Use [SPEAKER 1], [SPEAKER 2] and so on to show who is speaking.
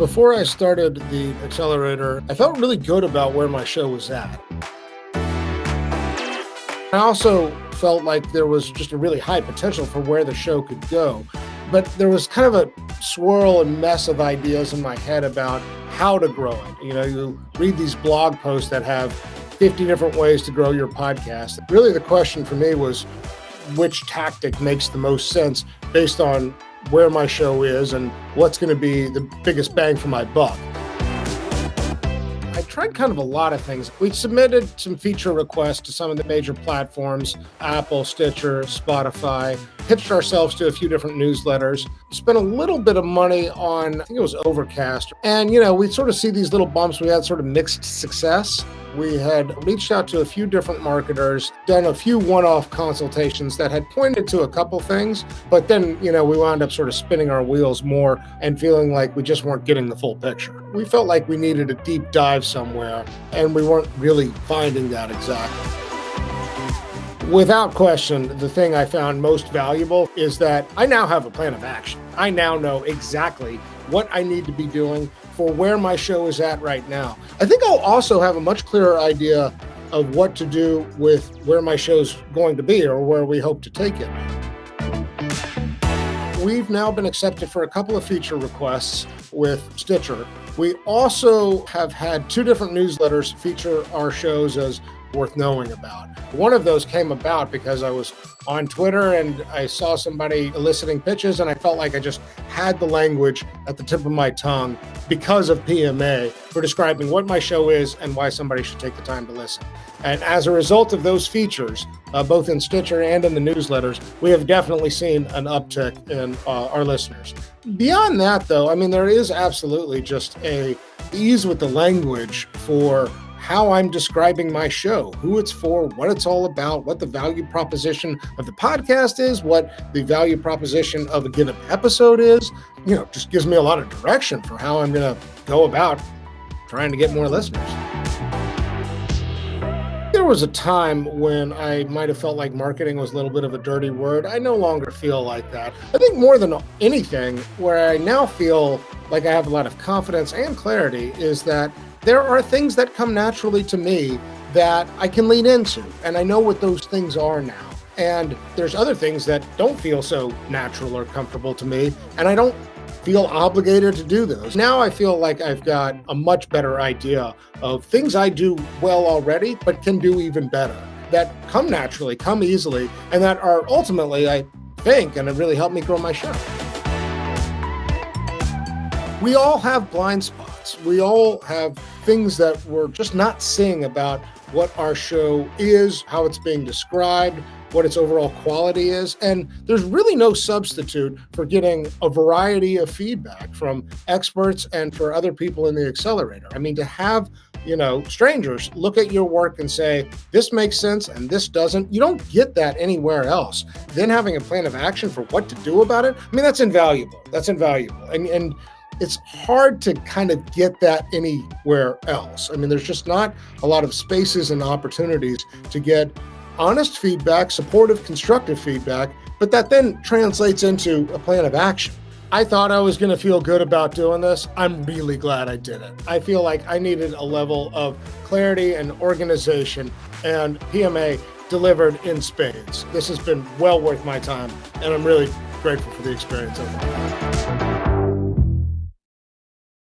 [SPEAKER 1] Before I started the Accelerator, I felt really good about where my show was at. I also felt like there was just a really high potential for where the show could go. But there was kind of a swirl and mess of ideas in my head about how to grow it. You read these blog posts that have 50 different ways to grow your podcast. Really, the question for me was which tactic makes the most sense based on where my show is and what's going to be the biggest bang for my buck. I tried kind of a lot of things. We submitted some feature requests to some of the major platforms, Apple, Stitcher, Spotify, pitched ourselves to a few different newsletters, spent a little bit of money on, I think it was Overcast. And, we sort of see these little bumps. We had sort of mixed success. We had reached out to a few different marketers, done a few one-off consultations that had pointed to a couple things, but then, we wound up sort of spinning our wheels more and feeling like we just weren't getting the full picture. We felt like we needed a deep dive somewhere, and we weren't really finding that exactly. Without question, the thing I found most valuable is that I now have a plan of action. I now know exactly what I need to be doing for where my show is at right now. I think I'll also have a much clearer idea of what to do with where my show's going to be or where we hope to take it. We've now been accepted for a couple of feature requests with Stitcher. We also have had two different newsletters feature our shows as worth knowing about. One of those came about because I was on Twitter and I saw somebody eliciting pitches and I felt like I just had the language at the tip of my tongue because of PMA for describing what my show is and why somebody should take the time to listen. And as a result of those features, both in Stitcher and in the newsletters, we have definitely seen an uptick in our listeners. Beyond that, though, there is absolutely just a ease with the language for how I'm describing my show, who it's for, what it's all about, what the value proposition of the podcast is, what the value proposition of a given episode is. Just gives me a lot of direction for how I'm going to go about trying to get more listeners. There was a time when I might have felt like marketing was a little bit of a dirty word. I no longer feel like that. I think more than anything, where I now feel like I have a lot of confidence and clarity is that there are things that come naturally to me that I can lean into, and I know what those things are now. And there's other things that don't feel so natural or comfortable to me, and I don't feel obligated to do those. Now I feel like I've got a much better idea of things I do well already, but can do even better, that come naturally, come easily, and that are ultimately, I think, going to really help me grow my show. We all have blind spots. We all have things that we're just not seeing about what our show is, how it's being described, what its overall quality is. And there's really no substitute for getting a variety of feedback from experts and for other people in the Accelerator. To have, strangers look at your work and say, this makes sense and this doesn't. You don't get that anywhere else. Then having a plan of action for what to do about it, that's invaluable. That's invaluable. And it's hard to kind of get that anywhere else. There's just not a lot of spaces and opportunities to get honest feedback, supportive, constructive feedback, but that then translates into a plan of action. I thought I was going to feel good about doing this. I'm really glad I did it. I feel like I needed a level of clarity and organization, and PMA delivered in spades. This has been well worth my time, and I'm really grateful for the experience overall.